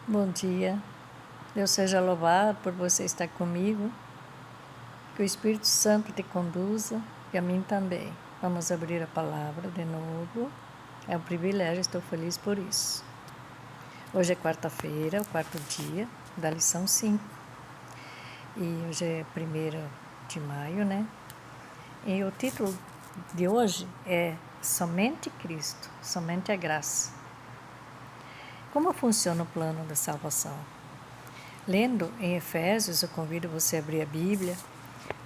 Bom dia, Deus seja louvado por você estar comigo, que o Espírito Santo te conduza e a mim também. Vamos abrir a palavra de novo, é um privilégio, estou feliz por isso. Hoje é quarta-feira, o quarto dia da lição 5, e hoje é 1º de maio, né? E o título de hoje é Somente Cristo, Somente a Graça. Como funciona o plano da salvação? Lendo em Efésios, eu convido você a abrir a Bíblia,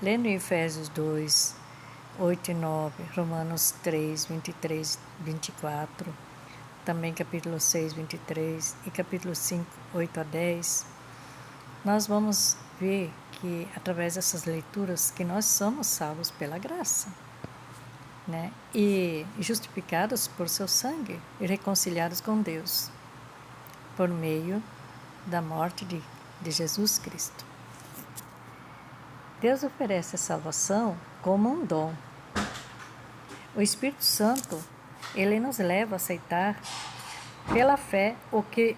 lendo em Efésios 2, 8 e 9, Romanos 3, 23, 24, também capítulo 6, 23 e capítulo 5, 8 a 10, nós vamos ver que, através dessas leituras, que nós somos salvos pela graça, né? E justificados por seu sangue e reconciliados com Deus, por meio da morte de Jesus Cristo. Deus oferece a salvação como um dom. O Espírito Santo, ele nos leva a aceitar pela fé o que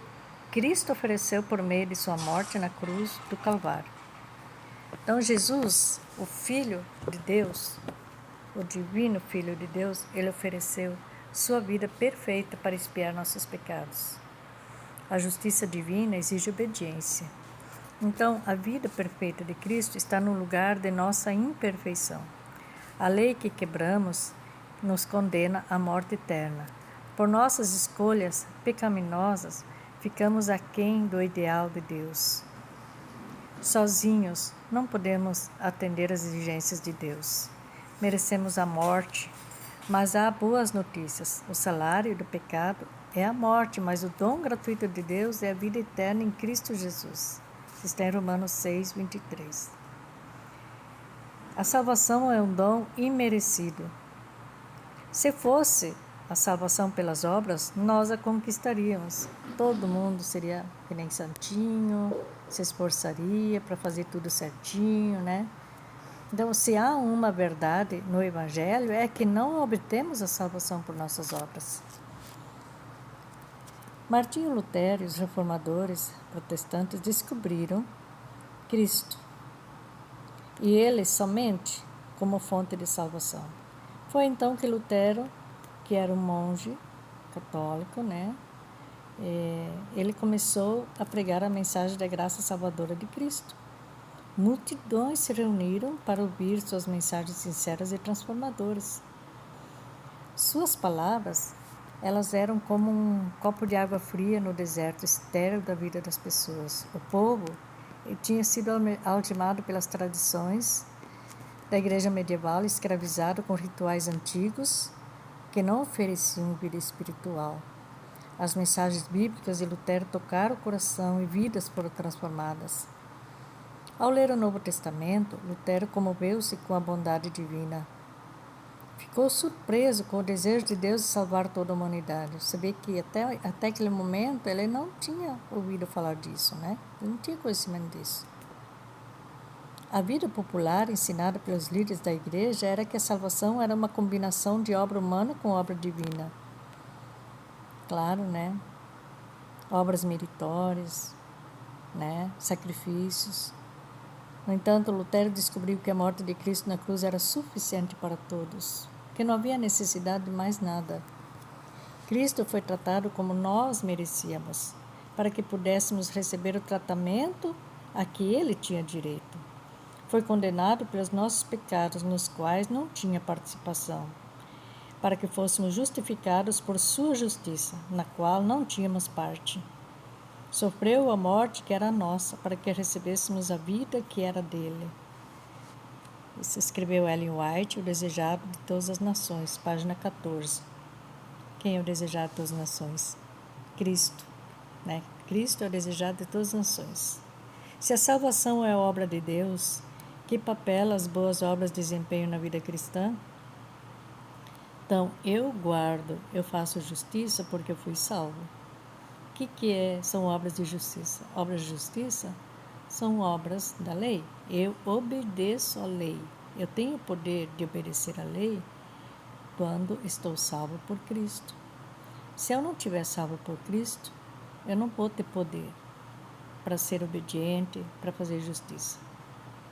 Cristo ofereceu por meio de sua morte na cruz do Calvário. Então Jesus, o Filho de Deus, o divino Filho de Deus, ele ofereceu sua vida perfeita para expiar nossos pecados. A justiça divina exige obediência. Então, a vida perfeita de Cristo está no lugar de nossa imperfeição. A lei que quebramos nos condena à morte eterna. Por nossas escolhas pecaminosas, ficamos aquém do ideal de Deus. Sozinhos, não podemos atender às exigências de Deus. Merecemos a morte, mas há boas notícias. O salário do pecado é a morte, mas o dom gratuito de Deus é a vida eterna em Cristo Jesus. Está em Romanos 6, 23. A salvação é um dom imerecido. Se fosse a salvação pelas obras, nós a conquistaríamos. Todo mundo seria que nem santinho, se esforçaria para fazer tudo certinho, né? Então, se há uma verdade no Evangelho, é que não obtemos a salvação por nossas obras. Martinho Lutero e os reformadores protestantes descobriram Cristo, e ele somente como fonte de salvação. Foi então que Lutero, que era um monge católico, né, ele começou a pregar a mensagem da graça salvadora de Cristo. Multidões se reuniram para ouvir suas mensagens sinceras e transformadoras. Suas palavras, elas eram como um copo de água fria no deserto estéril da vida das pessoas. O povo tinha sido algemado pelas tradições da igreja medieval, escravizado com rituais antigos que não ofereciam vida espiritual. As mensagens bíblicas de Lutero tocaram o coração e vidas foram transformadas. Ao ler o Novo Testamento, Lutero comoveu-se com a bondade divina. Ficou surpreso com o desejo de Deus de salvar toda a humanidade. Você vê que até aquele momento ele não tinha ouvido falar disso, né? Ele não tinha conhecimento disso. A vida popular ensinada pelos líderes da igreja era que a salvação era uma combinação de obra humana com obra divina. Claro, né? Obras meritórias, né? Sacrifícios. No entanto, Lutero descobriu que a morte de Cristo na cruz era suficiente para todos, que não havia necessidade de mais nada. Cristo foi tratado como nós merecíamos, para que pudéssemos receber o tratamento a que ele tinha direito. Foi condenado pelos nossos pecados, nos quais não tinha participação, para que fôssemos justificados por sua justiça, na qual não tínhamos parte. Sofreu a morte que era nossa, para que recebêssemos a vida que era dele. Isso escreveu Ellen White, O Desejado de Todas as Nações, página 14. Quem é o desejado de todas as nações? Cristo, né? Cristo é o desejado de todas as nações. Se a salvação é a obra de Deus, que papel as boas obras desempenham na vida cristã? Então, eu faço justiça porque eu fui salvo. O que são obras de justiça? Obras de justiça são obras da lei. Eu obedeço à lei. Eu tenho o poder de obedecer à lei quando estou salvo por Cristo. Se eu não estiver salvo por Cristo, eu não vou ter poder. para ser obediente, para fazer justiça.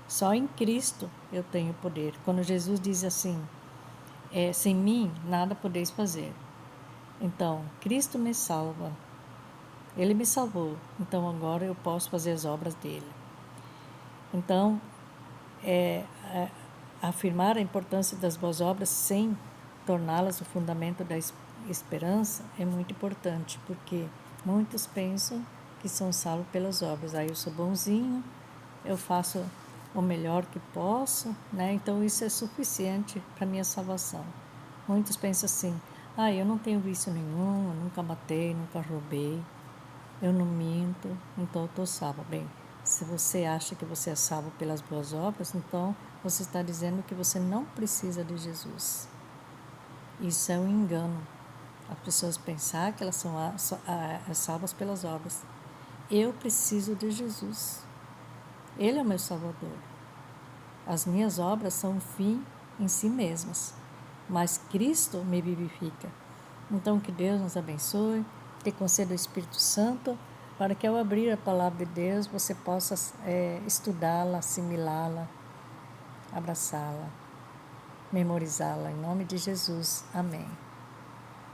Só em Cristo eu tenho poder. Quando Jesus diz assim, sem mim nada podeis fazer. Então, Cristo me salva. Ele me salvou. Então, agora eu posso fazer as obras dele. Então, afirmar a importância das boas obras sem torná-las o fundamento da esperança é muito importante, porque muitos pensam que são salvos pelas obras. Aí eu sou bonzinho, eu faço o melhor que posso, né? Então isso é suficiente para minha salvação. Muitos pensam assim, eu não tenho vício nenhum, eu nunca matei, nunca roubei, eu não minto, então eu estou salvo. Bem, se você acha que você é salvo pelas boas obras, então você está dizendo que você não precisa de Jesus. Isso é um engano. As pessoas pensam que elas são salvas pelas obras. Eu preciso de Jesus. Ele é o meu Salvador. As minhas obras são um fim em si mesmas, mas Cristo me vivifica. Então, que Deus nos abençoe, te conceda o Espírito Santo, para que ao abrir a palavra de Deus, você possa estudá-la, assimilá-la, abraçá-la, memorizá-la. Em nome de Jesus. Amém.